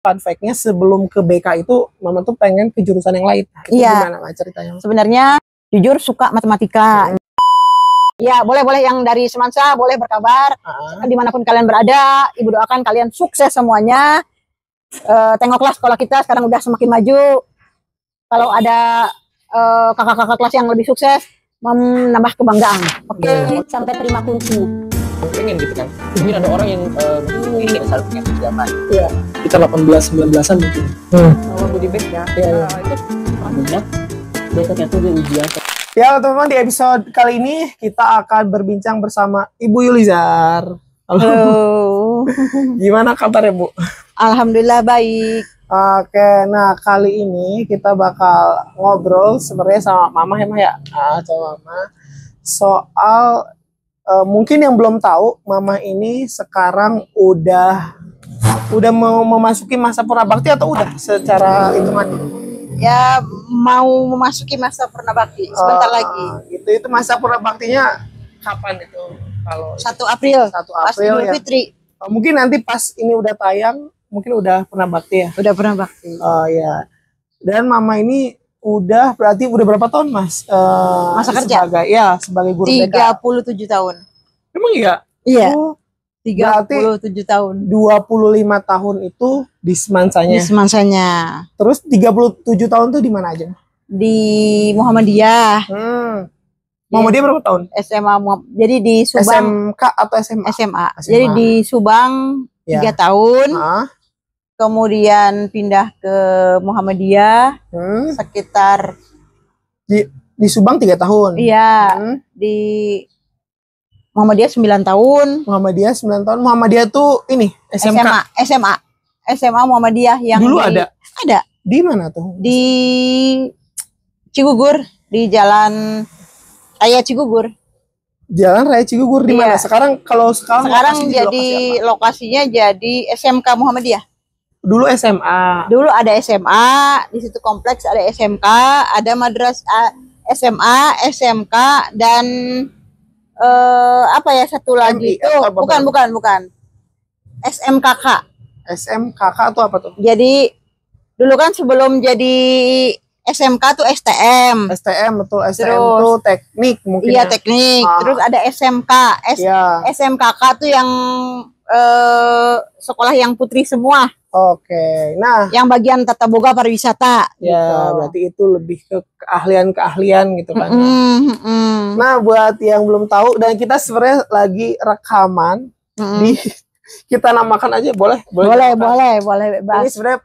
fun fact-nya sebelum ke BK itu Mama tuh pengen ke jurusan yang lain. Itu gimana ceritanya? Sebenarnya jujur suka matematika. Ya boleh yang dari Semansa boleh berkabar. Dimanapun kalian berada, Ibu doakan kalian sukses semuanya. Tengoklah sekolah kita sekarang udah semakin maju. Kalau ada kakak-kakak kelas yang lebih sukses, menambah kebanggaan. Oke. Sampai terima kunci. Pengen gitu kan. Mungkin ada orang yang ini asal punya siapa. Iya. Kita 18-19an mungkin. Budi bed ya. Iya. Itu Maksudnya besoknya tuh dia ujian. Ya teman-teman, di episode kali ini kita akan berbincang bersama Ibu Yulizar. Halo. Gimana kabarnya Bu? Alhamdulillah baik. Oke, nah kali ini kita bakal ngobrol sebenarnya sama Mama ya, sama Mama soal mungkin yang belum tahu, Mama ini sekarang udah mau memasuki masa purnabakti atau udah secara hitungan? Ya mau memasuki masa purnabakti sebentar lagi. Itu masa purnabaktinya kapan itu? Kalau 1 April. 1 Pas April Idul ya. Fitri. Mungkin nanti pas ini udah tayang, mungkin udah purnabakti ya. Udah purnabakti. Oh ya. Dan Mama ini berarti udah berapa tahun Mas? Masa kerja? Sebagai guru BK. 37 tahun. Emang iya? Iya. Oh, 37 tahun. 25 tahun itu di Semansanya. Di Semansanya. Terus 37 tahun tuh di mana aja? Di Muhammadiyah. Muhammadiyah berapa tahun? SMA. Jadi di Subang. SMK atau SMA? SMA. Jadi di Subang 3 tahun. Kemudian pindah ke Muhammadiyah sekitar di Subang 3 tahun. Iya. Di Muhammadiyah 9 tahun. Muhammadiyah 9 tahun. Muhammadiyah tuh ini SMK. SMA Muhammadiyah yang dulu ada. Di mana tuh? Di Cigugur, di Jalan Raya Cigugur. Jalan Raya Cigugur di mana? Sekarang jadi lokasinya jadi SMK Muhammadiyah. Dulu SMA. Dulu ada SMA, di situ kompleks ada SMK, ada madrasah SMA, SMK dan satu lagi itu bukan. SMKK. SMKK itu apa tuh? Jadi dulu kan sebelum jadi SMK tuh STM. STM betul, STM tuh teknik mungkin. Iya, teknik. Terus ada SMK. SMKK tuh yang sekolah yang putri semua. Oke. Nah, yang bagian tata boga pariwisata. Ya, gitu. Berarti itu lebih ke keahlian gitu kan. Nah, buat yang belum tahu dan kita sebenarnya lagi rekaman kita namakan aja boleh. Bebas. Ini sebenarnya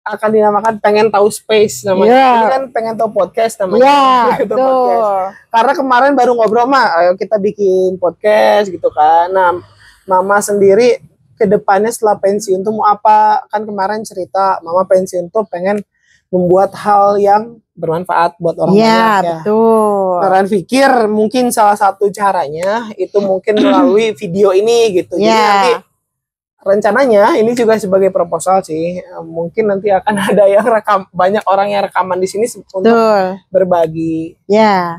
akan dinamakan pengen tahu space namanya. Ini kan pengen tahu podcast namanya. Podcast. Karena kemarin baru ngobrol ayo kita bikin podcast gitu kan. Nah, Mama sendiri ke depannya setelah pensiun tuh mau apa? Kan kemarin cerita Mama pensiun tuh pengen membuat hal yang bermanfaat buat orang banyak ya. Betul. Kalian pikir mungkin salah satu caranya itu mungkin melalui video ini gitu. Jadi nanti rencananya ini juga sebagai proposal sih. Mungkin nanti akan ada yang banyak orang yang rekaman di sini untuk berbagi.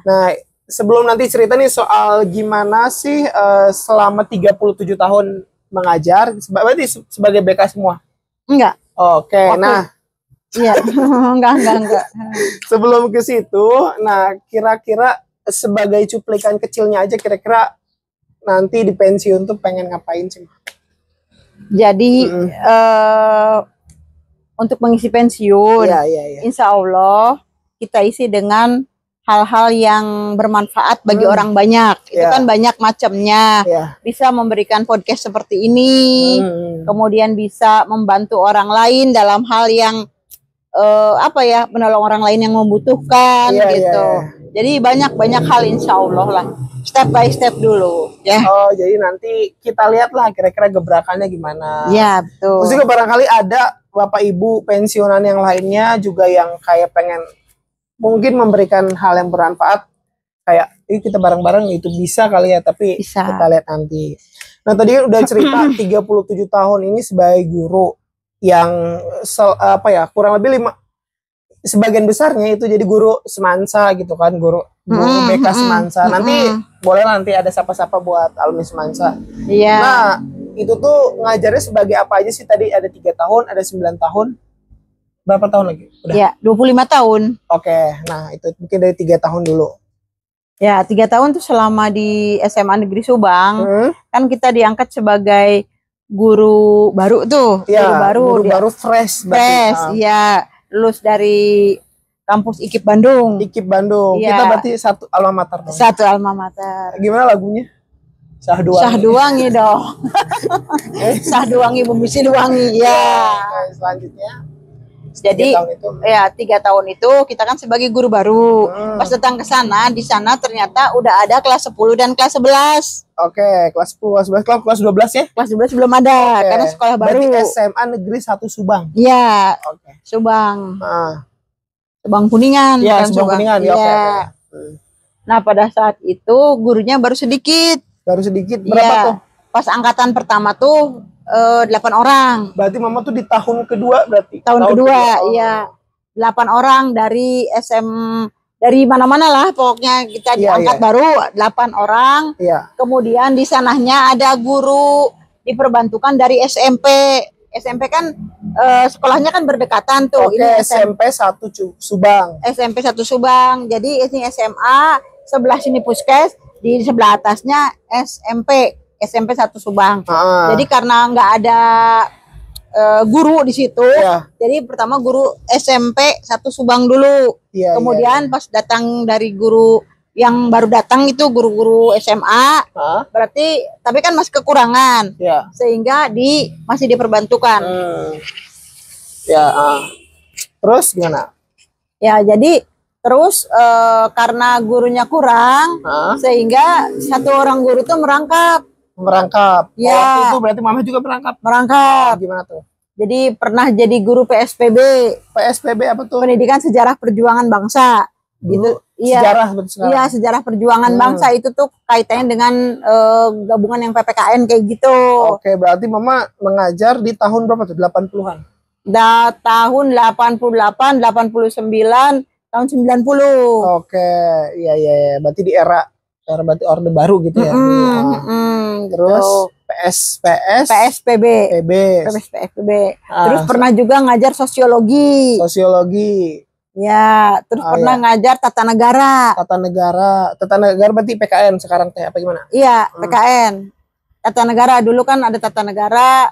Nah, sebelum nanti cerita nih soal gimana sih selama 37 tahun mengajar, berarti sebagai BK semua? Enggak. Oke. Nah. Iya. enggak. Sebelum ke situ, nah kira-kira sebagai cuplikan kecilnya aja kira-kira nanti di pensiun tuh pengen ngapain sih? Jadi untuk mengisi pensiun, insya Allah kita isi dengan hal-hal yang bermanfaat bagi orang banyak. Itu kan banyak macamnya. Bisa memberikan podcast seperti ini, kemudian bisa membantu orang lain dalam hal yang menolong orang lain yang membutuhkan gitu. Jadi banyak hal insya Allah lah. Step by step dulu. Jadi nanti kita lihat lah kira-kira gebrakannya gimana. Ya, betul. Terus juga barangkali ada Bapak Ibu pensiunan yang lainnya juga yang kayak pengen mungkin memberikan hal yang bermanfaat kayak kita bareng-bareng itu bisa kali ya, tapi kita lihat nanti. Nah, tadi kan udah cerita 37 tahun ini sebagai guru yang kurang lebih sebagian besarnya itu jadi guru Semansa gitu kan, guru BK Semansa. Nanti boleh nanti ada sapa-sapa buat alumni Semansa. Iya. Nah, itu tuh ngajarnya sebagai apa aja sih? Tadi ada 3 tahun, ada 9 tahun. Berapa tahun lagi? Udah. Ya, 25 tahun. Oke, nah itu mungkin dari 3 tahun dulu. Ya, 3 tahun tuh selama di SMA Negeri Subang, kan kita diangkat sebagai guru baru tuh. Ya, guru baru fresh. Fresh, iya. Lulus dari kampus IKIP Bandung. IKIP Bandung. Ya. Kita berarti satu alma mater dong. Satu alma mater. Gimana lagunya? Syahduwangi. Syahduwangi dong. Syahduwangi Bumi Siliwangi. Ya. Selanjutnya. Jadi 3 tahun itu kita kan sebagai guru baru. Pas datang ke sana, di sana ternyata udah ada kelas 10 dan kelas 11. Oke, kelas 10, kelas 11, kelas 12 ya? Kelas 12 belum ada, karena sekolah baru. Berarti SMA Negeri 1 Subang. Iya. Subang. Subang Kuningan. Iya, kan, Subang Kuningan. Ya, oke. Nah, pada saat itu gurunya baru sedikit. Baru sedikit. Berapa tuh? Pas angkatan pertama tuh 8 orang. Berarti Mama tuh di tahun kedua berarti? Tahun kedua, iya. 8 orang dari dari mana-mana lah pokoknya kita diangkat baru 8 orang. Iya. Kemudian di sananya ada guru diperbantukan dari SMP. SMP kan sekolahnya kan berdekatan tuh. Oke, ini SMP 1 Subang. SMP 1 Subang. Jadi ini SMA, sebelah sini Puskes, di sebelah atasnya SMP 1 Subang. Jadi karena nggak ada guru di situ, jadi pertama guru SMP 1 Subang dulu. Kemudian pas datang dari guru yang baru datang itu guru-guru SMA, berarti tapi kan masih kekurangan, sehingga masih diperbantukan. Terus gimana? Ya jadi terus karena gurunya kurang, sehingga 1 orang guru tuh merangkap. Ya. Waktu itu berarti Mama juga merangkap. Gimana tuh? Jadi pernah jadi guru PSPB. PSPB apa tuh? Pendidikan Sejarah Perjuangan Bangsa. Gitu. Sejarah Iya, Sejarah Perjuangan Bangsa itu tuh kaitannya dengan gabungan yang PPKN kayak gitu. Oke, berarti Mama mengajar di tahun berapa tuh? 80-an. Tahun 88, 89, tahun 90. Oke, iya. Berarti di era berarti Orde Baru gitu ya. Terus PSPB. Terus pernah juga ngajar sosiologi. Ya, terus pernah ngajar tata negara. Tata negara berarti PKN sekarang teh apa gimana? Iya, PKN. Tata negara dulu kan ada tata negara,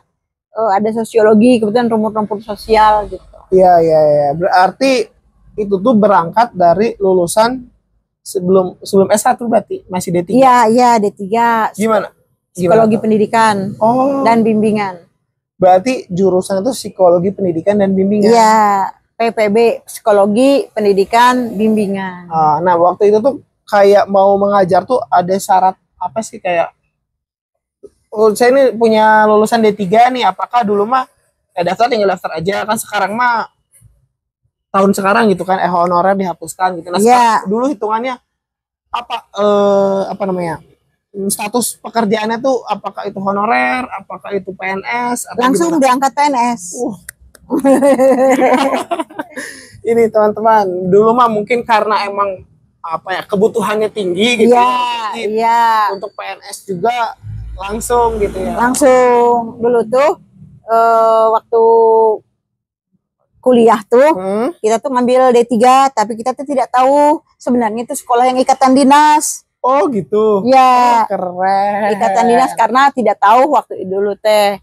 ada sosiologi, kemudian rumput-rumput sosial gitu. Iya. Berarti itu tuh berangkat dari lulusan sebelum S1 berarti masih D3. Iya, D3. Gimana? Psikologi pendidikan dan bimbingan. Berarti jurusan itu psikologi pendidikan dan bimbingan. Iya, PPB, psikologi pendidikan bimbingan. Nah, waktu itu tuh kayak mau mengajar tuh ada syarat apa sih kayak saya ini punya lulusan D3 nih, apakah dulu mah daftar tinggal daftar aja, kan sekarang mah tahun sekarang gitu kan honorer dihapuskan gitu. Nah, dulu hitungannya apa namanya? Status pekerjaannya tuh apakah itu honorer, apakah itu PNS atau langsung gimana? Diangkat PNS. Ini teman-teman, dulu mah mungkin karena emang kebutuhannya tinggi gitu. Iya. Untuk PNS juga langsung gitu ya. Langsung. Dulu tuh waktu kuliah tuh kita tuh ngambil D3, tapi kita tuh tidak tahu sebenarnya itu sekolah yang ikatan dinas. Oh gitu. Ya. Keren. Ikatan dinas karena tidak tahu waktu itu dulu teh.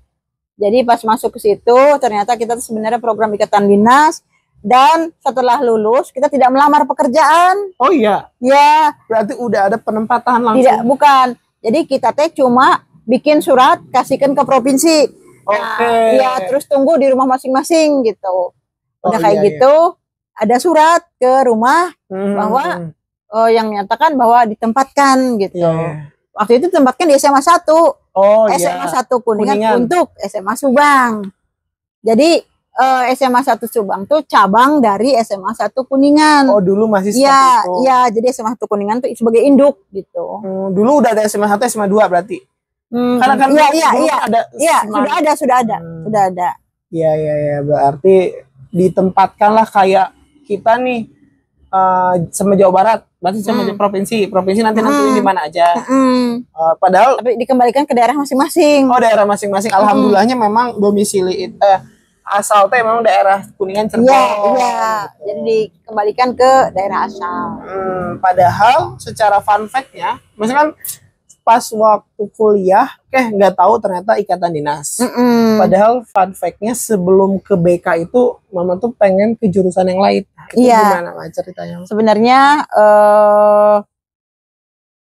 Jadi pas masuk ke situ ternyata kita tuh sebenarnya program ikatan dinas, dan setelah lulus kita tidak melamar pekerjaan. Oh iya. Ya. Berarti udah ada penempatan langsung. Tidak, bukan. Jadi kita teh cuma bikin surat kasihkan ke provinsi. Oke. Ya, terus tunggu di rumah masing-masing gitu. Udah kayak gitu, ada surat ke rumah bahwa yang menyatakan bahwa ditempatkan gitu. Waktu itu ditempatkan di SMA 1. SMA 1 Kuningan untuk SMA Subang. Jadi SMA 1 Subang tuh cabang dari SMA 1 Kuningan. Oh, dulu masih seperti itu. Iya, jadi SMA 1 Kuningan tuh sebagai induk gitu. Dulu udah ada SMA 1, SMA 2 berarti. Karena kan sudah ada. Iya, berarti ditempatkanlah kayak kita nih sama Jawa Barat, berarti sama provinsi nanti di mana aja. Padahal tapi dikembalikan ke daerah masing-masing. Oh, daerah masing-masing. Alhamdulillahnya memang domisili asal teh memang daerah Kuningan Cirebon. Iya. Jadi dikembalikan ke daerah asal. Padahal secara fun fact-nya, maksudnya kan pas waktu kuliah, nggak tahu ternyata ikatan dinas. Padahal fun fact-nya sebelum ke BK itu, Mama tuh pengen ke jurusan yang lain. Itu gimana ceritanya? Sebenarnya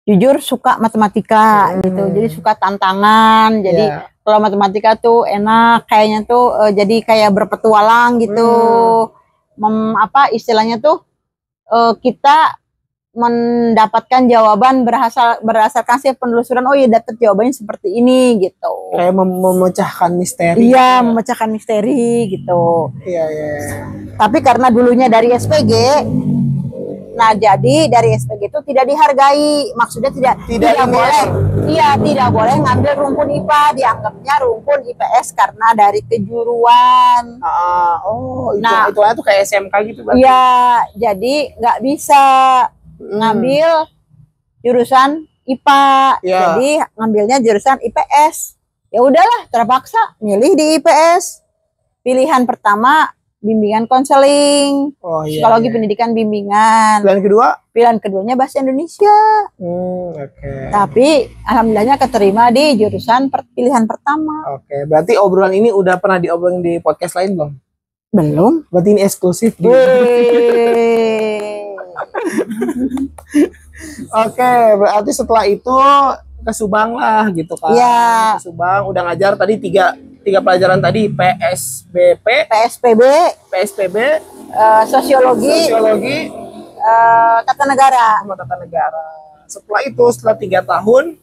jujur suka matematika gitu, jadi suka tantangan. Jadi kalau matematika tuh enak, kayaknya tuh jadi kayak berpetualang gitu. Istilahnya tuh kita mendapatkan jawaban berdasarkan hasil penelusuran. Oh iya, dapat jawabannya seperti ini gitu. Kayak memecahkan misteri. Iya, memecahkan misteri gitu. Iya. Tapi karena dulunya dari SPG, nah jadi dari SPG itu tidak dihargai. Maksudnya tidak boleh. Iya, tidak boleh ngambil rumpun IPA, dianggapnya rumpun IPS karena dari kejuruan. Itu kayak SMK gitu berarti. Iya, jadi nggak bisa ngambil jurusan IPA, jadi ngambilnya jurusan IPS. Ya udahlah, terpaksa milih di IPS. Pilihan pertama bimbingan konseling, psikologi pendidikan bimbingan. Pilihan keduanya bahasa Indonesia. Tapi alhamdulillahnya keterima di jurusan pilihan pertama. Berarti obrolan ini udah pernah diobrolin di podcast lain belum? Belum. Berarti ini eksklusif. Berarti setelah itu ke Subang lah gitu kan. Ke Subang udah ngajar tadi tiga pelajaran tadi, PSPB, sosiologi, tata negara. Setelah itu, setelah 3 tahun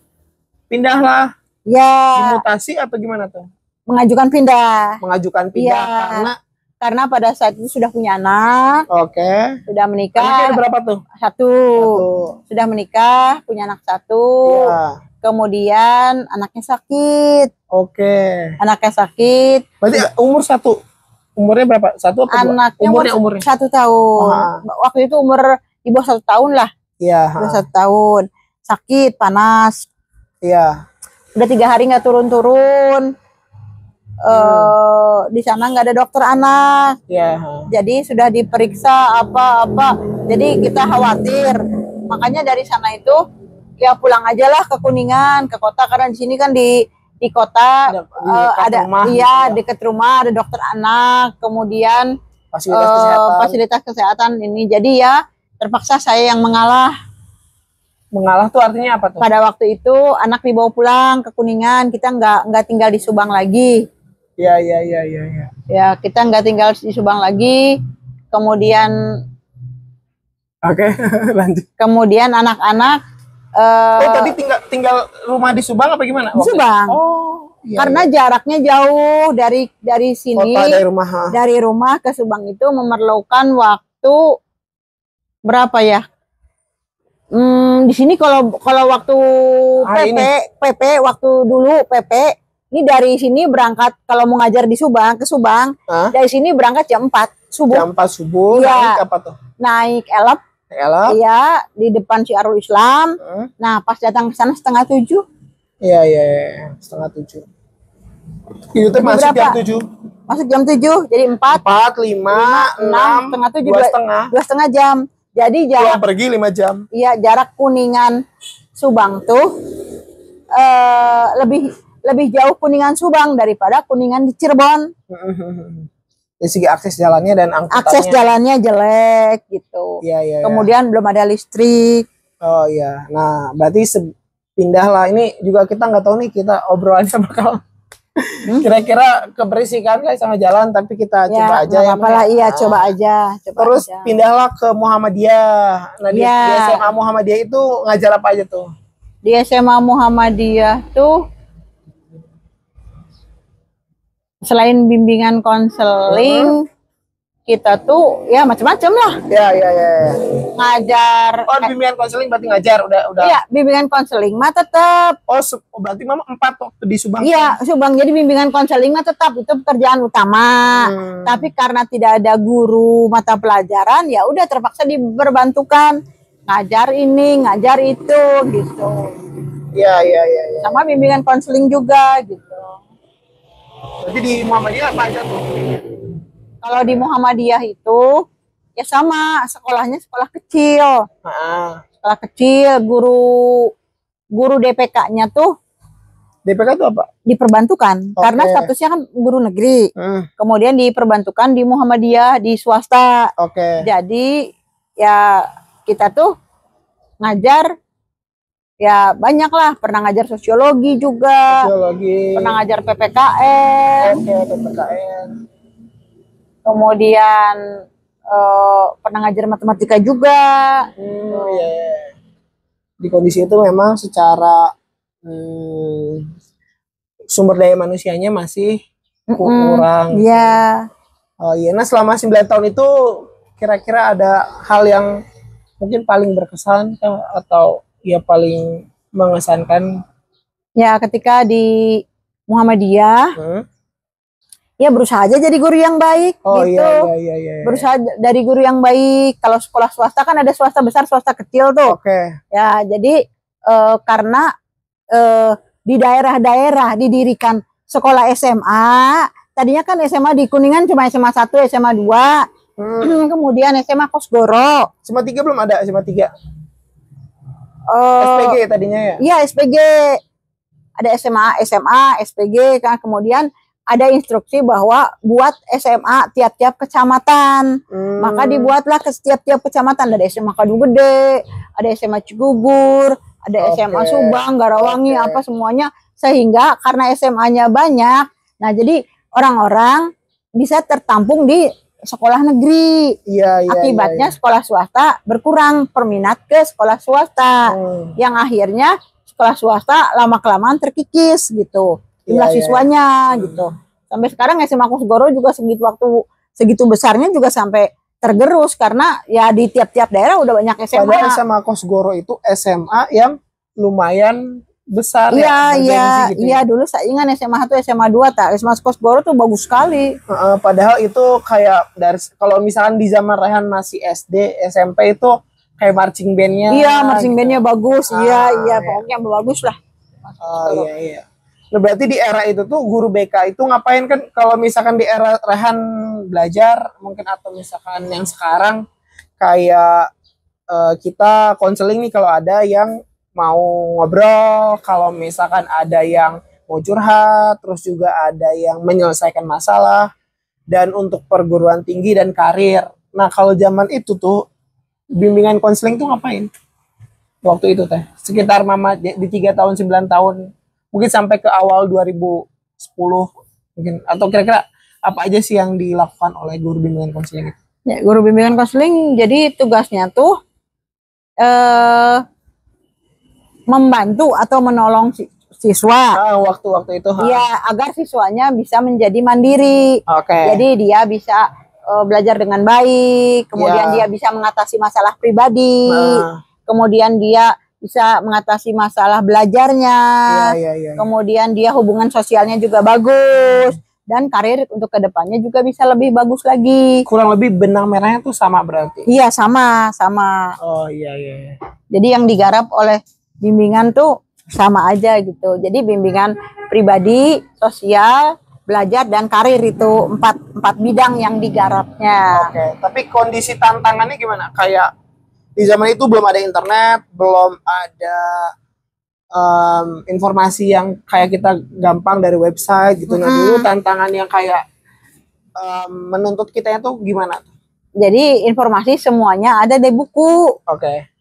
pindahlah. Dimutasi atau gimana tuh? Mengajukan pindah karena pada saat itu sudah punya anak. Sudah menikah. Anaknya ada berapa tuh? Satu. Sudah menikah, punya anak 1. Kemudian anaknya sakit. Anaknya sakit. Berarti umur 1. Umurnya berapa? 1 apa 2? Anaknya umurnya 1 tahun. Waktu itu umur di bawah 1 tahun lah. Bawah 1 tahun. Sakit, panas. Udah 3 hari nggak turun-turun. Di sana nggak ada dokter anak. Jadi sudah diperiksa apa-apa. Jadi kita khawatir. Makanya dari sana itu ya pulang aja lah ke Kuningan, ke kota, karena di sini kan di kota ada dekat rumah ada dokter anak, kemudian fasilitas kesehatan ini. Jadi ya terpaksa saya yang mengalah. Mengalah tuh artinya apa tuh? Pada waktu itu anak dibawa pulang ke Kuningan, kita nggak tinggal di Subang lagi. Ya, kita nggak tinggal di Subang lagi. Kemudian lanjut. Kemudian anak-anak tadi tinggal rumah di Subang apa gimana? Di Subang. Karena jaraknya jauh dari sini. Kota, dari rumah ke Subang itu memerlukan waktu berapa ya? Di sini kalau waktu PP waktu dulu PP ini dari sini berangkat kalau mau ngajar di Subang ke Subang, dari sini berangkat jam 4 subuh. Jam 4 subuh. Naik apa tuh? Naik elep. Iya, di depan Syiarul Islam. Nah, pas datang ke sana 6:30. Iya, 6:30. Itu teh masuk jam 7. Masuk jam 7, jadi 4, 5, 6, 2,5 jam. Jadi jarak pergi 5 jam. Iya, jarak Kuningan Subang tuh lebih jauh Kuningan Subang daripada Kuningan di Cirebon. Dari segi akses jalannya dan angkutannya. Akses jalannya jelek gitu. Iya. Kemudian belum ada listrik. Oh iya. Nah, berarti pindahlah. Ini juga kita nggak tahu nih, kita obrolannya bakal kira-kira keberisikan guys sama jalan, tapi kita coba aja ya. Iya, coba aja. Terus pindahlah ke Muhammadiyah. Nah, di SMA Muhammadiyah itu ngajar apa aja tuh? Di SMA Muhammadiyah tuh selain bimbingan konseling, kita tuh ya macam-macam lah. Ya. Ngajar. Bimbingan konseling berarti ngajar udah. Iya, bimbingan konseling mah tetap. Berarti Mama 4 waktu di Subang. Iya, Subang. Jadi bimbingan konseling mah tetap itu pekerjaan utama. Tapi karena tidak ada guru mata pelajaran, ya udah terpaksa diperbantukan ngajar ini, ngajar itu gitu. Iya. Sama bimbingan konseling juga gitu. Berarti di Muhammadiyah apa aja tuh? Kalau di Muhammadiyah itu ya sama, sekolahnya sekolah kecil. Sekolah kecil, guru DPK-nya tuh. DPK itu apa? Diperbantukan. Karena statusnya kan guru negeri. Kemudian diperbantukan di Muhammadiyah, di swasta. Jadi ya kita tuh ngajar ya banyak lah. Pernah ngajar sosiologi juga. Pernah ngajar PPKN. PPKN. Kemudian pernah ngajar matematika juga. Di kondisi itu memang secara sumber daya manusianya masih kurang. Iya. Nah selama 9 tahun itu kira-kira ada hal yang mungkin paling berkesan atau ya paling mengesankan? Ya ketika di Muhammadiyah. Ya berusaha aja jadi guru yang baik gitu. Iya. Berusaha dari guru yang baik. Kalau sekolah swasta kan ada swasta besar, swasta kecil tuh. Ya jadi karena di daerah-daerah didirikan sekolah SMA. Tadinya kan SMA di Kuningan cuma SMA 1, SMA 2. Kemudian SMA Kosgoro. SMA 3 belum ada, SMA 3. SPG tadinya ya? Iya, SPG. Ada SMA, SPG kan. Kemudian ada instruksi bahwa buat SMA tiap-tiap kecamatan. Maka dibuatlah ke setiap-tiap kecamatan. Ada SMA Kadugede, ada SMA Cigugur, ada SMA Subang, Garawangi, apa semuanya. Sehingga karena SMA-nya banyak, nah jadi orang-orang bisa tertampung di sekolah negeri. Akibatnya sekolah swasta berkurang perminat ke sekolah swasta. Yang akhirnya sekolah swasta lama-kelamaan terkikis gitu. Jumlah siswanya gitu. Sampai sekarang SMA Kosgoro juga segitu besarnya juga sampai tergerus karena ya di tiap-tiap daerah udah banyak SMA. Padahal SMA Kosgoro itu SMA yang lumayan besar. Iya, dulu saya ingat SMA 1, SMA 2 SMA Kosgoro tuh bagus sekali. Padahal itu kayak dari kalau misalkan di zaman Rehan masih SD, SMP itu kayak marching band-nya. Iya, marching band-nya bagus. Iya, pokoknya bagus lah. Iya. Nah, berarti di era itu tuh guru BK itu ngapain kan kalau misalkan di era Rehan belajar mungkin atau misalkan yang sekarang kayak kita konseling nih kalau ada yang mau ngobrol, kalau misalkan ada yang mau curhat, terus juga ada yang menyelesaikan masalah dan untuk perguruan tinggi dan karir. Nah, kalau zaman itu tuh bimbingan konseling tuh ngapain? Waktu itu teh sekitar Mama di 3 tahun 9 tahun mungkin sampai ke awal 2010 mungkin, atau kira-kira apa aja sih yang dilakukan oleh guru bimbingan konseling itu? Ya, guru bimbingan konseling jadi tugasnya tuh membantu atau menolong siswa. Waktu itu. Iya, agar siswanya bisa menjadi mandiri. Jadi dia bisa belajar dengan baik, kemudian dia bisa mengatasi masalah pribadi, kemudian dia bisa mengatasi masalah belajarnya, kemudian dia hubungan sosialnya juga bagus, dan karir untuk kedepannya juga bisa lebih bagus lagi. Kurang lebih benang merahnya tuh sama berarti? Iya, sama. Jadi yang digarap oleh bimbingan tuh sama aja gitu. Jadi bimbingan pribadi, sosial, belajar, dan karir itu empat bidang yang digarapnya. Tapi kondisi tantangannya gimana? Kayak di zaman itu belum ada internet, belum ada informasi yang kayak kita gampang dari website gitu. Nah dulu tantangan yang kayak menuntut kita itu gimana? Jadi informasi semuanya ada di buku.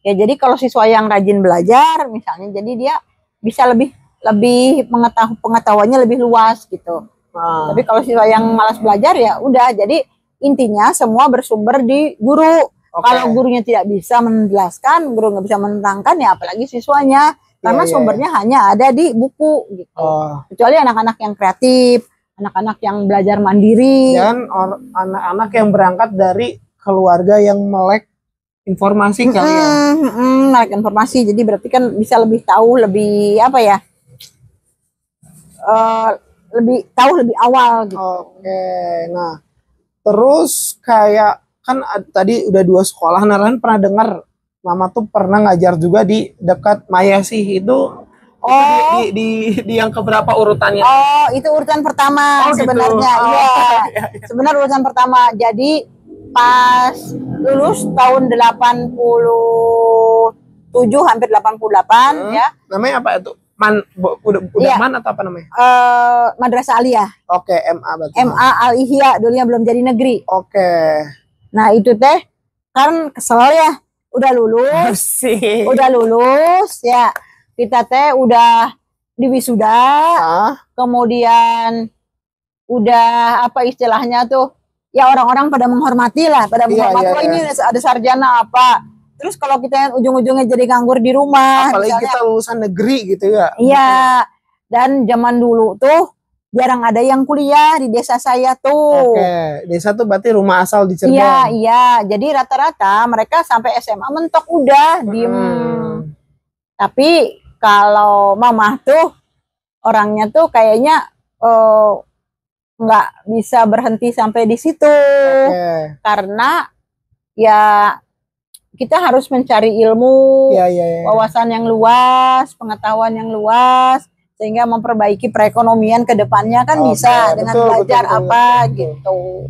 Ya jadi kalau siswa yang rajin belajar misalnya, jadi dia bisa lebih pengetahuannya lebih luas gitu. Tapi kalau siswa yang malas belajar ya udah. Jadi intinya semua bersumber di guru. Kalau gurunya tidak bisa menjelaskan, guru nggak bisa menerangkan, ya apalagi siswanya. Karena sumbernya hanya ada di buku gitu. Kecuali anak-anak yang kreatif, anak-anak yang belajar mandiri dan anak-anak yang berangkat dari keluarga yang melek informasi kali ya. Melek informasi, jadi berarti kan bisa lebih tahu, lebih apa ya, lebih tahu lebih awal gitu. Oke, nah terus kayak kan tadi udah 2 sekolah, Naran pernah dengar Mama tuh pernah ngajar juga di dekat Mayasih itu. Di yang keberapa urutannya? Oh, itu urutan pertama sebenarnya. Gitu. Iya. Sebenarnya urutan pertama. Jadi pas lulus tahun 87 hampir 88 ya. Namanya apa itu? Udah Man atau apa namanya? Madrasah Aliyah. Oke, MA berarti. MA Al-Ihya, dulunya belum jadi negeri. Oke. Nah, itu teh kan kesel ya. Udah lulus. Udah lulus ya. Kita teh udah diwisuda. Kemudian udah apa istilahnya tuh? Ya orang-orang pada menghormati lah, pada menghormati. Oh, ini ada sarjana apa. Terus kalau kita ujung-ujungnya jadi nganggur di rumah, apalagi misalnya, kita lulusan negeri gitu ya. Iya. Dan zaman dulu tuh jarang ada yang kuliah di desa saya tuh. Oke, desa tuh berarti rumah asal di Cirebon. Iya. Jadi rata-rata mereka sampai SMA mentok udah diem. Tapi kalau Mama tuh orangnya tuh kayaknya nggak bisa berhenti sampai di situ. Karena ya kita harus mencari ilmu, wawasan yang luas, pengetahuan yang luas, sehingga memperbaiki perekonomian ke depannya kan bisa dengan belajar gitu.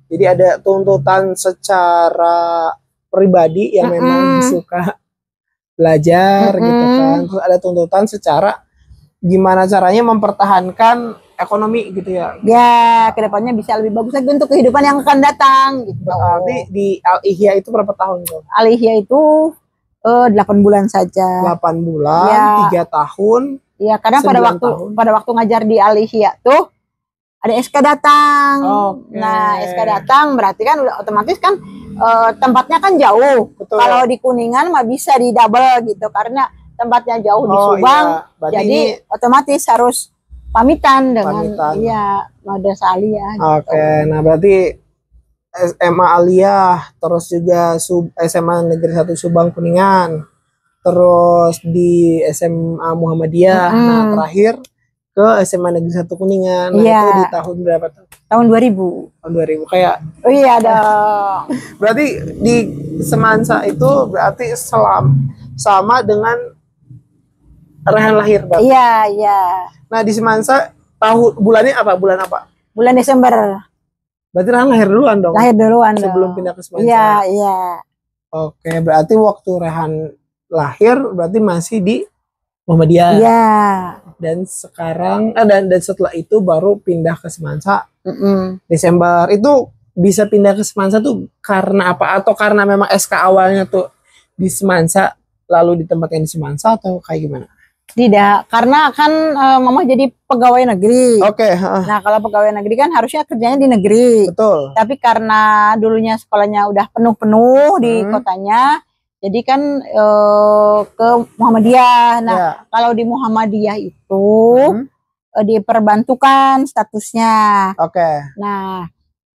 Jadi ada tuntutan secara pribadi yang memang suka belajar gitu kan. Terus ada tuntutan secara gimana caranya mempertahankan ekonomi gitu ya. Ya, kedepannya bisa lebih bagus lagi untuk kehidupan yang akan datang gitu. Berarti di Al-Ihya itu berapa tahun tuh? Al-Ihya itu 8 bulan saja. 8 bulan, ya. 3 tahun. Iya, karena pada waktu ngajar di Al-Ihya tuh ada SK datang. Nah, SK datang berarti kan udah otomatis kan tempatnya kan jauh. Kalau di Kuningan mah bisa di double gitu karena tempatnya jauh di Subang. Iya. Jadi otomatis harus pamitan dengan Madrasah Aliyah. Oke, nah berarti SMA Aliyah, terus juga SMA Negeri 1 Subang Kuningan, terus di SMA Muhammadiyah, nah terakhir ke SMA Negeri 1 Kuningan. Nah itu di tahun berapa tuh? Tahun 2000. Tahun 2000 kayak. Oh iya dong. Berarti di Semansa itu berarti sama dengan Rehan lahir berarti. Iya. Nah di Semansa bulannya apa? Bulan apa? Bulan Desember. Berarti Rehan lahir duluan dong? Lahir duluan sebelum pindah ke Semansa. Iya. Oke, berarti waktu Rehan lahir berarti masih di Muhammadiyah. Iya. Dan sekarang dan setelah itu baru pindah ke Semansa. Desember. Itu bisa pindah ke Semansa tuh karena apa? Atau karena memang SK awalnya tuh di Semansa lalu ditempatkan di Semansa atau kayak gimana? Tidak, karena kan Mama jadi pegawai negeri. Oke. Nah, kalau pegawai negeri kan harusnya kerjanya di negeri. Betul. Tapi karena dulunya sekolahnya udah penuh-penuh di kotanya, jadi kan ke Muhammadiyah. Nah, kalau di Muhammadiyah itu diperbantukan statusnya. Oke. Nah,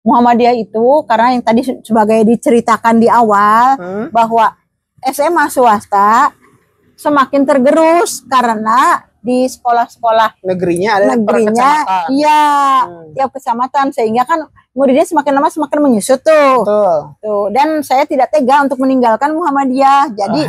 Muhammadiyah itu karena yang tadi sebagai diceritakan di awal bahwa SMA swasta semakin tergerus karena di sekolah-sekolah negerinya tiap kecamatan sehingga kan muridnya semakin lama semakin menyusut tuh. Tuh. Dan saya tidak tega untuk meninggalkan Muhammadiyah. Jadi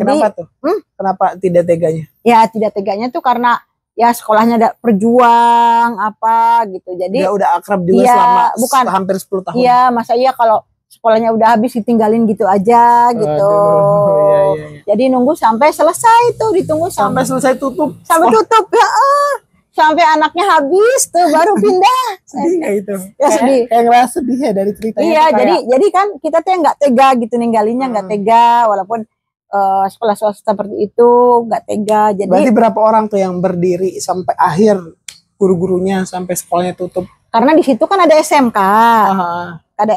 kenapa tuh? Kenapa tidak teganya? Ya tidak teganya tuh karena ya sekolahnya ada perjuang apa gitu. Jadi udah akrab juga selama hampir 10 tahun. Iya, masa iya kalau sekolahnya udah habis ditinggalin gitu aja gitu. Iya. Jadi nunggu sampai selesai tuh, ditunggu sampai selesai tutup. Sampai tutup ya. Sampai anaknya habis tuh baru pindah. Sedih gak itu? Ya sedih. Kayak ngerasa sedih ya dari ceritanya. Iya, jadi kan kita tuh nggak tega gitu ninggalinnya, nggak tega walaupun sekolah swasta seperti itu nggak tega. Jadi berarti berapa orang tuh yang berdiri sampai akhir guru-gurunya sampai sekolahnya tutup? Karena di situ kan ada SMK. Ada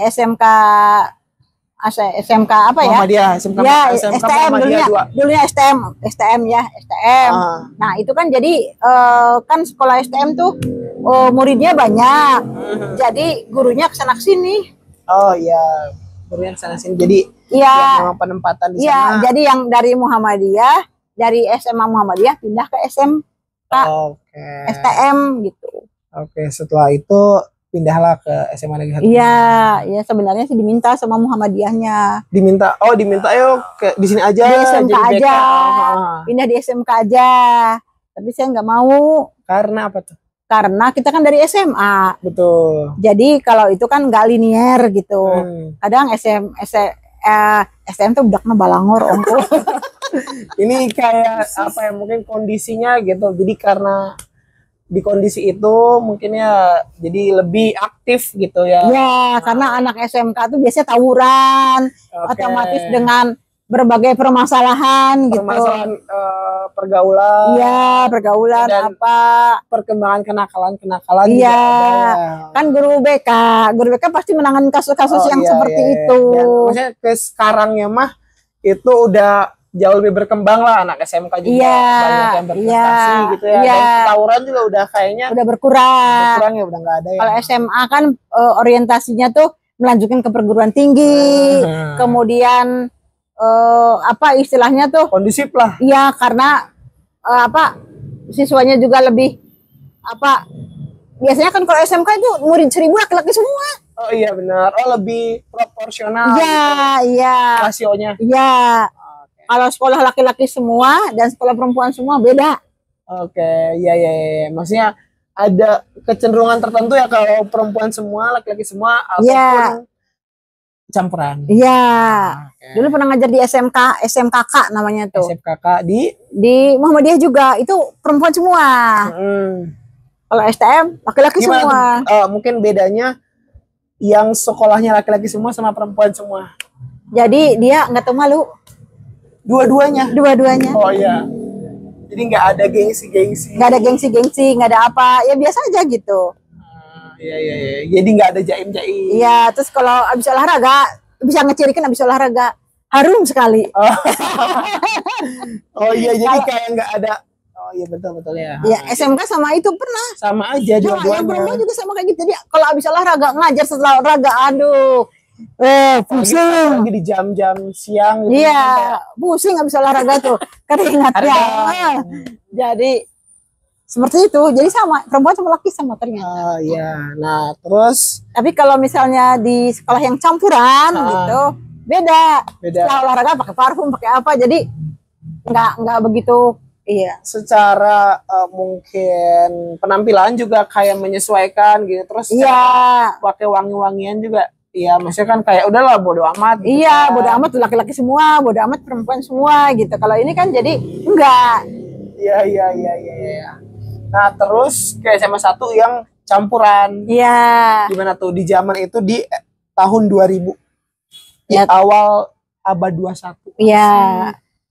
SMK apa ya? Muhammadiyah, SMK STM dulunya STM ya, STM. Nah, itu kan jadi kan sekolah STM tuh muridnya banyak. Jadi gurunya kesana sini. Oh iya, gurunya kesana sini. Jadi iya, memang penempatan di iya, sana. jadi yang dari Muhammadiyah, dari SMA Muhammadiyah pindah ke SMK, STM gitu. Oke, setelah itu pindahlah ke SMA Negeri 1. Iya, ya sebenarnya sih diminta sama Muhammadiyahnya. Diminta, ayo di sini aja. Di SMK jadi aja, pindah di SMK aja. Tapi saya nggak mau. Karena apa tuh? Karena kita kan dari SMA. Betul. Jadi kalau itu kan nggak linier gitu. Kadang STM tuh budaknya balangor ongko. Ini kayak apa ya, mungkin kondisinya gitu. Jadi karena di kondisi itu mungkin ya jadi lebih aktif gitu ya. Ya, karena anak SMK tuh biasanya tawuran, otomatis dengan berbagai permasalahan gitu. Permasalahan pergaulan. Iya, pergaulan dan apa perkembangan kenakalan iya. Juga ada. Kan guru BK pasti menangani kasus-kasus yang seperti itu. Dan maksudnya ke sekarangnya mah itu udah jauh lebih berkembang lah, anak SMK juga banyak yang berprestasi gitu ya. Dan tawuran juga udah kayaknya udah berkurang ya, udah nggak ada ya. Kalau SMA kan orientasinya tuh melanjutkan ke perguruan tinggi, kemudian apa istilahnya tuh kondusif lah. Iya, karena siswanya juga lebih biasanya kan kalau SMK itu murid 1000 laki-laki semua. Oh iya benar. Oh lebih proporsional. Iya, gitu. Iya. Rasionya. Iya. Kalau sekolah laki-laki semua dan sekolah perempuan semua beda. Oke, iya. Maksudnya ada kecenderungan tertentu ya kalau perempuan semua, laki-laki semua ataupun campuran. Iya. Dulu pernah ngajar di SMKK namanya tuh. SMKK di Muhammadiyah juga itu perempuan semua. Kalau STM laki-laki semua. Mungkin bedanya yang sekolahnya laki-laki semua sama perempuan semua. Jadi dia nggak tahu malu. Dua-duanya. Oh iya. Jadi nggak ada gengsi-gengsi. Nggak ada gengsi-gengsi, nggak ada apa. Ya biasa aja gitu. Iya. Jadi nggak ada jaim-jaim. Iya. Terus kalau abis olahraga bisa ngecirikan abis olahraga harum sekali. Oh iya. Jadi kayak nggak ada. Oh iya betul ya. Iya, SMK sama itu pernah. Sama aja dua-duanya. Yang perempuan juga sama kayak gitu. Jadi kalau abis olahraga ngajar setelah olahraga, aduh. Pusing. Lagi di jam-jam siang gitu. Iya, pusing abis olahraga tuh. Keringatnya. Jadi seperti itu. Jadi sama, perempuan sama laki sama ternyata. Iya. Nah, terus tapi kalau misalnya di sekolah yang campuran gitu, beda. Setelah olahraga pakai parfum, pakai apa. Jadi nggak begitu. Iya. Secara mungkin penampilan juga kayak menyesuaikan gitu. Terus pakai wangi-wangian juga. Iya, maksudnya kan kayak udahlah bodo amat. Gitu iya, bodo amat laki-laki semua, bodo amat perempuan semua gitu. Kalau ini kan jadi enggak. Iya. Nah, terus kayak SMA 1 yang campuran. Iya. Gimana tuh di zaman itu di tahun 2000. Di awal abad 21. Iya.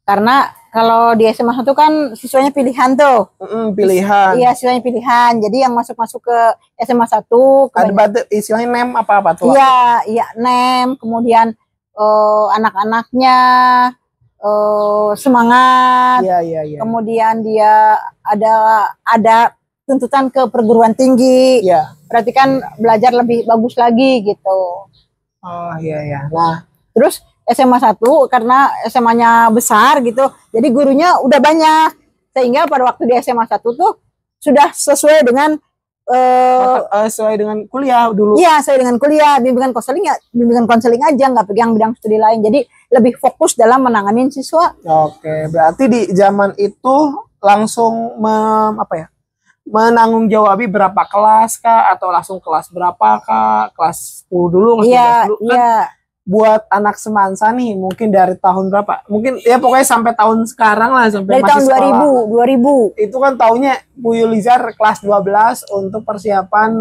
Karena kalau di SMA 1 kan siswanya pilihan tuh. Pilihan. Iya, siswanya pilihan. Jadi yang masuk ke SMA 1 ada istilahnya NEM apa tuh? Iya, NEM, kemudian anak-anaknya semangat. Iya. Kemudian dia ada tuntutan ke perguruan tinggi. Iya. Berarti kan belajar lebih bagus lagi gitu. Oh iya. Nah, terus SMA 1 karena SMA-nya besar gitu. Jadi gurunya udah banyak. Sehingga pada waktu di SMA 1 tuh sudah sesuai dengan sesuai dengan kuliah dulu. Iya, sesuai dengan kuliah. Bimbingan konseling aja, nggak pegang bidang studi lain. Jadi lebih fokus dalam menangani siswa. Oke, berarti di zaman itu langsung menanggung jawabi berapa kelas kah, atau langsung kelas berapa kah? Kelas 10 dulu, kelas 12 dulu kan? Iya. Buat anak semansa nih mungkin dari tahun berapa? Mungkin ya pokoknya sampai tahun sekarang lah, sampai dari masih tahun sekolah. 2000. Itu kan tahunnya Bu Yulizar kelas 12 untuk persiapan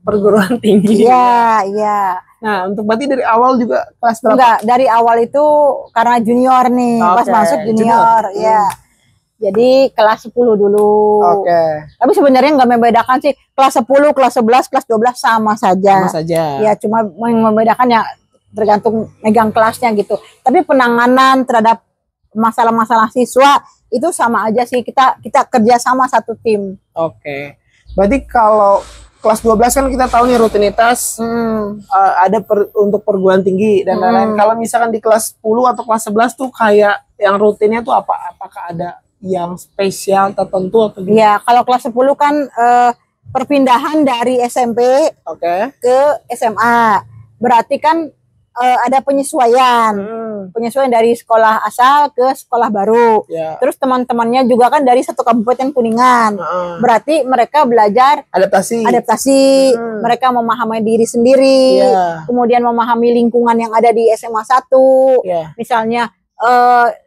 perguruan tinggi. Iya. Nah, untuk berarti dari awal juga kelas berapa? Enggak, dari awal itu karena junior nih, pas masuk junior. Ya. Jadi kelas 10 dulu. Tapi sebenarnya nggak membedakan sih, kelas 10, kelas 11, kelas 12 sama saja. Ya, cuma membedakan ya tergantung megang kelasnya gitu. Tapi penanganan terhadap masalah-masalah siswa itu sama aja sih, kita kerja sama satu tim. Berarti kalau kelas 12 kan kita tahu nih rutinitas ada untuk perguruan tinggi dan lain-lain. Kalau misalkan di kelas 10 atau kelas 11 tuh kayak yang rutinnya tuh apa? Apakah ada yang spesial tertentu atau gimana? Ya, kalau kelas 10 kan perpindahan dari SMP ke SMA. Berarti kan ada penyesuaian. Penyesuaian dari sekolah asal ke sekolah baru. Terus teman-temannya juga kan dari satu kabupaten Kuningan. Berarti mereka belajar adaptasi. Mereka memahami diri sendiri. Kemudian memahami lingkungan yang ada di SMA 1. Misalnya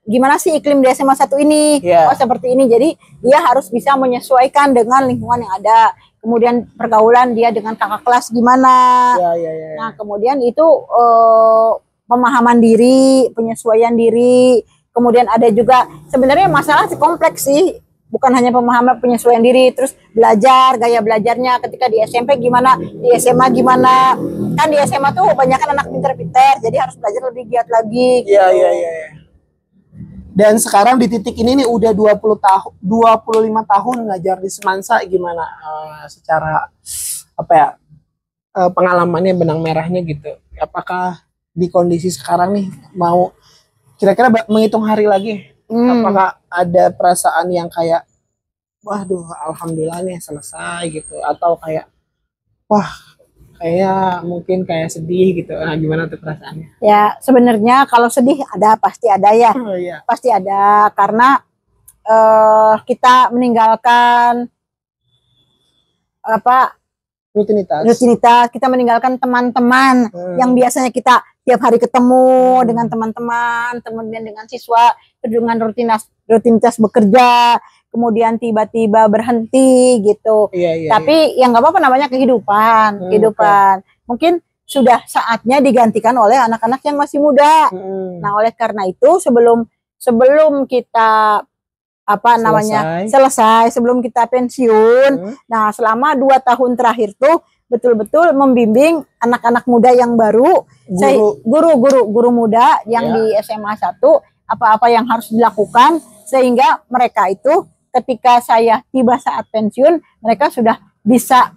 gimana sih iklim di SMA 1 ini? Oh, seperti ini. Jadi dia harus bisa menyesuaikan dengan lingkungan yang ada. Kemudian pergaulan dia dengan kakak kelas gimana. Nah, kemudian itu pemahaman diri, penyesuaian diri. Kemudian ada juga sebenarnya masalah kompleks sih. Bukan hanya pemahaman penyesuaian diri, terus belajar, gaya belajarnya ketika di SMP gimana, di SMA gimana. Kan di SMA tuh banyak kan anak pinter-pinter, jadi harus belajar lebih giat lagi. Iya. Dan sekarang di titik ini nih udah 25 tahun ngajar di Semansa, gimana secara apa ya pengalamannya benang merahnya gitu. Apakah di kondisi sekarang nih mau kira-kira menghitung hari lagi, apakah ada perasaan yang kayak waduh alhamdulillah nih selesai gitu, atau kayak wah kayak mungkin kayak sedih gitu. Nah, gimana tuh perasaannya? Ya, sebenarnya kalau sedih ada, pasti ada ya. Pasti ada, karena kita meninggalkan rutinitas, kita meninggalkan teman-teman yang biasanya kita tiap hari ketemu dengan teman-teman, kemudian dengan siswa, dengan rutinitas bekerja, kemudian tiba-tiba berhenti gitu. Tapi yang nggak apa-apa, namanya kehidupan. Mungkin sudah saatnya digantikan oleh anak-anak yang masih muda. Nah, oleh karena itu sebelum kita selesai, sebelum kita pensiun, nah selama 2 tahun terakhir tuh betul-betul membimbing anak-anak muda yang baru, guru muda yang di SMA 1, apa-apa yang harus dilakukan sehingga mereka itu ketika saya tiba saat pensiun, mereka sudah bisa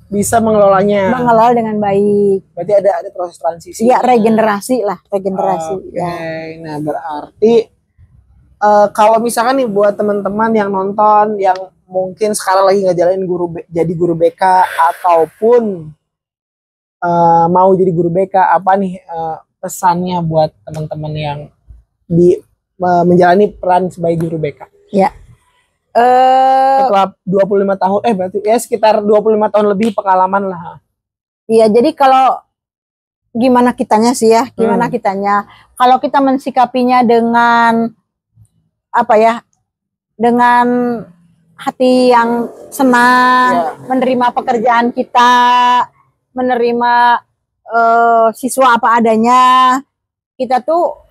bisa mengelolanya. Mengelola dengan baik. Berarti ada proses transisi. Iya, regenerasi. Nah, berarti kalau misalkan nih buat teman-teman yang nonton yang mungkin sekarang lagi ngejalanin jadi guru BK ataupun mau jadi guru BK, apa nih pesannya buat teman-teman yang menjalani peran sebagai guru BK? Ya. Setelah 25 tahun, berarti ya sekitar 25 tahun lebih pengalaman lah. Iya, jadi kalau gimana kitanya sih ya, kalau kita mensikapinya dengan dengan hati yang senang, menerima pekerjaan kita, menerima siswa apa adanya, kita tuh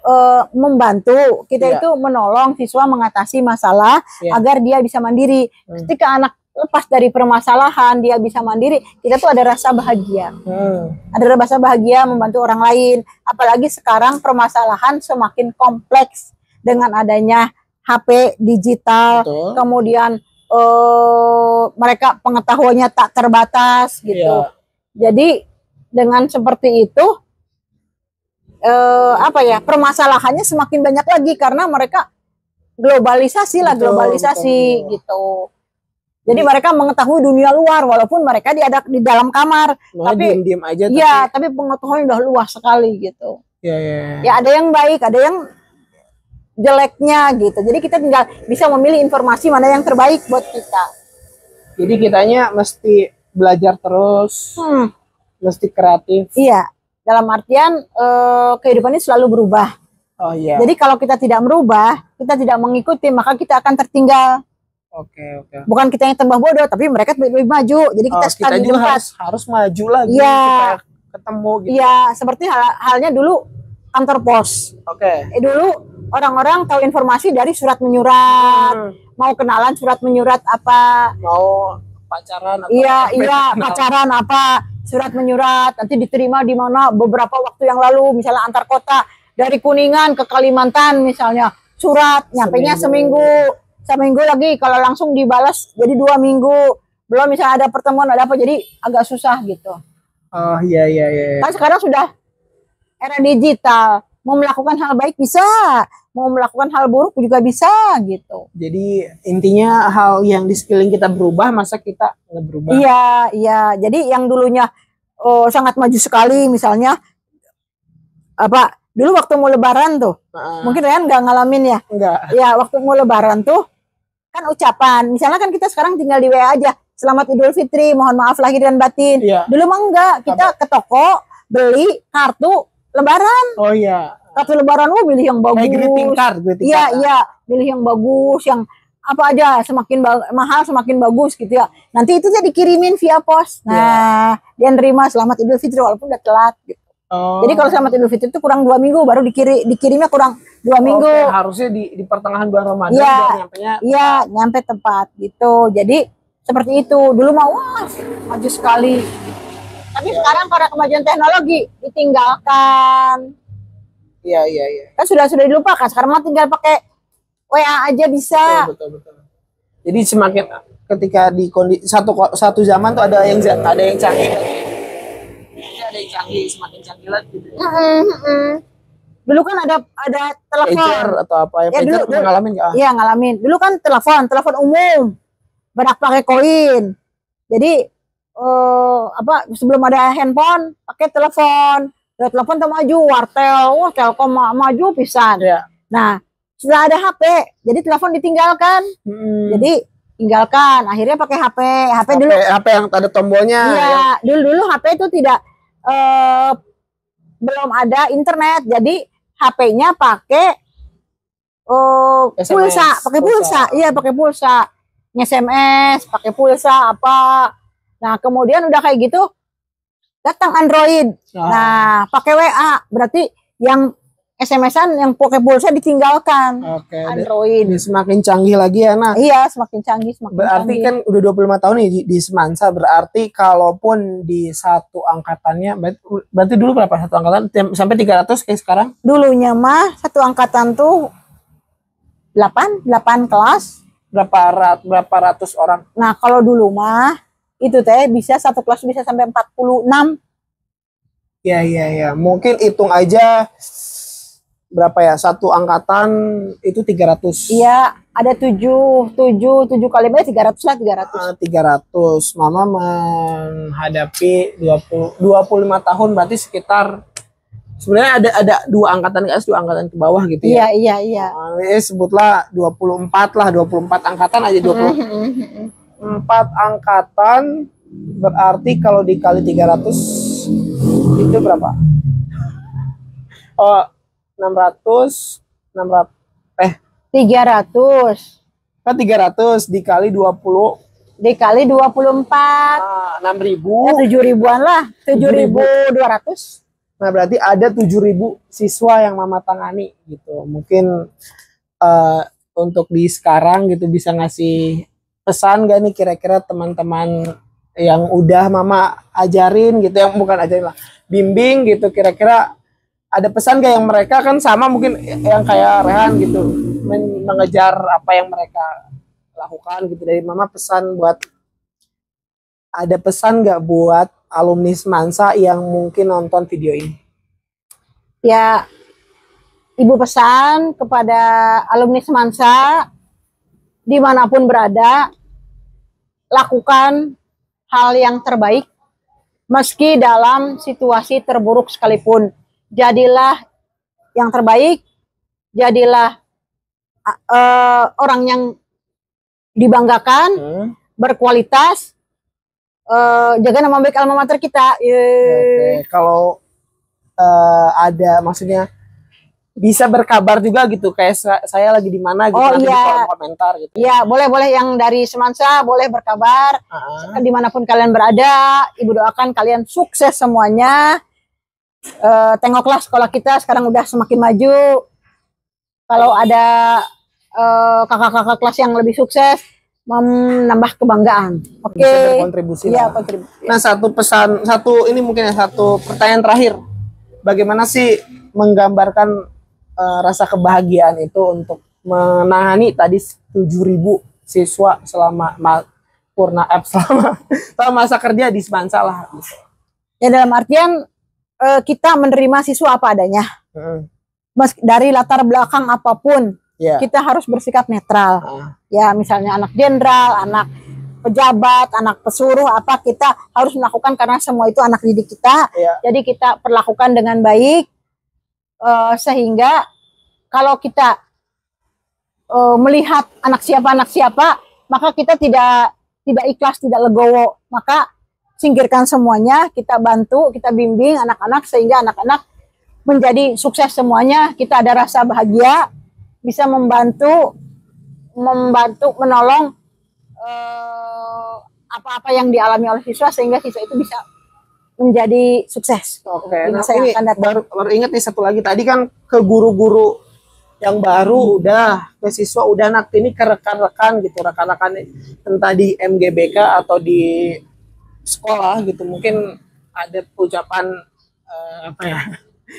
membantu, kita itu menolong siswa mengatasi masalah agar dia bisa mandiri. Ketika anak lepas dari permasalahan, dia bisa mandiri, kita tuh ada rasa bahagia. Ada rasa bahagia membantu orang lain. Apalagi sekarang permasalahan semakin kompleks dengan adanya HP digital, kemudian mereka pengetahuannya tak terbatas gitu. Jadi dengan seperti itu permasalahannya semakin banyak lagi karena mereka globalisasi gitu. Jadi mereka mengetahui dunia luar walaupun mereka di dalam kamar, tapi diam aja. Tapi pengetahuannya udah luas sekali gitu. Ya, ada yang baik, ada yang jeleknya gitu. Jadi kita tinggal bisa memilih informasi mana yang terbaik buat kita. Jadi kitanya mesti belajar terus, mesti kreatif. Iya. Dalam artian kehidupan ini selalu berubah. Jadi kalau kita tidak merubah, kita tidak mengikuti, maka kita akan tertinggal. Bukan kita yang tambah bodoh, tapi mereka lebih maju. Jadi kita juga harus maju lagi supaya ketemu gitu. Iya, seperti halnya dulu kantor pos. Dulu orang-orang tahu informasi dari surat menyurat. Mau kenalan surat menyurat apa? Mau pacaran apa? Iya, pacaran apa? Surat menyurat nanti diterima di mana beberapa waktu yang lalu, misalnya antar kota dari Kuningan ke Kalimantan misalnya, surat nyampainya seminggu seminggu lagi, kalau langsung dibalas jadi 2 minggu. Belum misalnya ada pertemuan ada apa, jadi agak susah gitu. Oh iya. Kan sekarang sudah era digital, mau melakukan hal baik bisa, mau melakukan hal buruk juga bisa gitu. Jadi intinya hal yang di sekeliling kita berubah, masa kita nggak berubah? Iya. Jadi yang dulunya sangat maju sekali, misalnya apa? Dulu waktu mau Lebaran tuh, mungkin Ryan nggak ngalamin ya? Enggak. Ya waktu mau Lebaran tuh kan ucapan, misalnya kan kita sekarang tinggal di WA aja, Selamat Idul Fitri, mohon maaf lahir dan batin. Iya. Dulu mah enggak, kita ke toko beli kartu Lebaran. Oh iya. Kartu Lebaran pilih yang bagus. Greeting card. Iya, pilih yang bagus, yang apa aja, semakin mahal semakin bagus gitu ya. Nanti itu dikirimin via pos. Nah, dia nerima Selamat Idul Fitri walaupun udah telat gitu. Oh. Jadi kalau Selamat Idul Fitri itu kurang 2 minggu baru dikirimnya kurang 2 minggu. Harusnya di pertengahan bulan Ramadan nyampe tepat gitu. Jadi seperti itu. Dulu mah wah, maju sekali. Tapi sekarang karena kemajuan teknologi ditinggalkan. Iya. Kan sudah dilupakan. Sekarang mah tinggal pakai WA aja bisa. Betul. Jadi semakin ketika di kondisi satu zaman tuh ada yang canggih. Ada yang canggih, semakin canggih lagi gitu. Dulu kan ada telepon pager atau apa ya? Pager dulu ngalamin nggak? Iya ngalamin. Dulu kan telepon umum, berak pakai koin. Jadi sebelum ada handphone pakai telepon. Udah telepon tuh maju, wartel, wah Telkom maju pisan. Ya. Nah setelah ada HP, jadi telepon ditinggalkan. Jadi tinggalkan, akhirnya pakai HP dulu. HP yang ada tombolnya. Iya, dulu HP itu tidak belum ada internet, jadi HP-nya pakai pulsa, iya pakai pulsa, SMS, pakai pulsa apa. Nah kemudian udah kayak gitu datang Android, nah pakai WA, berarti yang SMS-an yang pakai pulsa ditinggalkan. Android. Ini semakin canggih lagi ya, nah. Iya, semakin canggih, berarti canggih. Kan udah 25 tahun nih di Semansa, berarti kalaupun di satu angkatannya, berarti dulu berapa satu angkatan? Sampai 300 kayak sekarang? Dulunya mah satu angkatan tuh 8 kelas. Berapa ratus orang? Nah, kalau dulu mah itu bisa satu kelas bisa sampai 46. Ya. Mungkin hitung aja berapa ya, satu angkatan itu 300. Iya, ada 7 kali banyak 300 lah, 300. Mama menghadapi 25 tahun, berarti sekitar sebenarnya ada 2 angkatan ke atas, 2 angkatan ke bawah gitu ya. Iya. Sebutlah 24 lah, 24 angkatan aja, 4 angkatan berarti kalau dikali 300 itu berapa? 300 dikali 20 dikali 24 6.000 7.000-an lah, 7.200. Nah berarti ada 7.000 siswa yang mama tangani gitu. Mungkin untuk di sekarang gitu bisa ngasih pesan gak nih kira-kira teman-teman yang udah mama ajarin gitu, yang bukan ajarin lah, bimbing gitu, kira-kira ada pesan gak yang mereka kan sama mungkin yang kayak Rehan gitu, mengejar apa yang mereka lakukan gitu. Dari mama pesan buat, ada pesan gak buat alumni Semansa yang mungkin nonton video ini? Ya, ibu pesan kepada alumni Semansa dimanapun berada, lakukan hal yang terbaik meski dalam situasi terburuk sekalipun. Jadilah yang terbaik, jadilah orang yang dibanggakan, berkualitas, jaga nama baik alma mater kita. Kalau ada maksudnya bisa berkabar juga gitu, kayak saya lagi di mana gitu, nanti di kolom komentar gitu. Iya, boleh yang dari Semansa boleh berkabar. Dimanapun kalian berada, ibu doakan kalian sukses semuanya. Tengoklah sekolah kita sekarang udah semakin maju. Kalau ada kakak-kakak kelas yang lebih sukses, menambah kebanggaan. Oke. Berkontribusi. Iya, kontribusi. Nah, satu pertanyaan terakhir. Bagaimana sih menggambarkan rasa kebahagiaan itu untuk menangani tadi 7.000 siswa selama selama masa kerja di Semansa lah. Ya dalam artian kita menerima siswa apa adanya. Dari latar belakang apapun, kita harus bersikap netral. Ya misalnya anak jenderal, anak pejabat, anak pesuruh apa, kita harus melakukan karena semua itu anak didik kita. Jadi kita perlakukan dengan baik sehingga kalau kita melihat anak siapa, maka kita tidak ikhlas, tidak legowo. Maka singkirkan semuanya, kita bantu, kita bimbing anak-anak sehingga anak-anak menjadi sukses semuanya. Kita ada rasa bahagia, bisa membantu, menolong apa-apa yang dialami oleh siswa sehingga siswa itu bisa menjadi sukses. Oke, nah ini baru ingat nih satu lagi, tadi kan ke guru-guru yang baru udah, ke siswa udah, nah ini ke rekan-rekan gitu, rekan-rekan entah di MGBK atau di sekolah gitu, mungkin ada ucapan apa ya,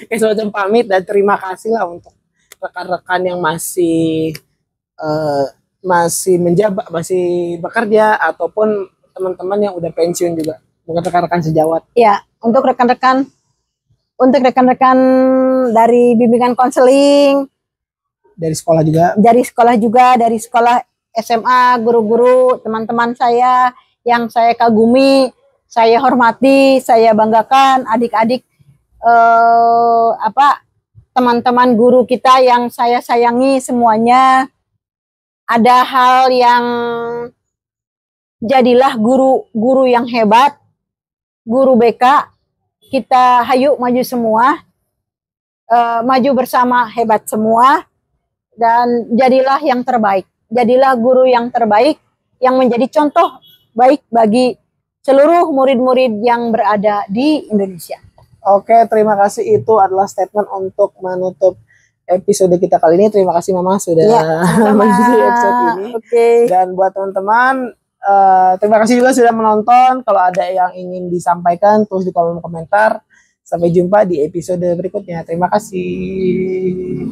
kayak semacam pamit dan terima kasih lah untuk rekan-rekan yang masih menjabat, masih bekerja, ataupun teman-teman yang udah pensiun juga, mungkin rekan-rekan sejawat. Ya, untuk rekan-rekan dari bimbingan konseling, dari sekolah juga, dari sekolah SMA, guru-guru, teman-teman saya yang saya kagumi, saya hormati, saya banggakan, adik-adik teman-teman guru kita yang saya sayangi semuanya. Ada hal yang jadilah guru yang hebat, guru BK. Kita hayu maju semua, maju bersama, hebat semua. Dan jadilah yang terbaik, jadilah guru yang terbaik yang menjadi contoh baik bagi seluruh murid-murid yang berada di Indonesia. Oke, terima kasih. Itu adalah statement untuk menutup episode kita kali ini. Terima kasih Mama sudah mengisi episode ini. Dan buat teman-teman, terima kasih juga sudah menonton. Kalau ada yang ingin disampaikan, tulis di kolom komentar. Sampai jumpa di episode berikutnya. Terima kasih.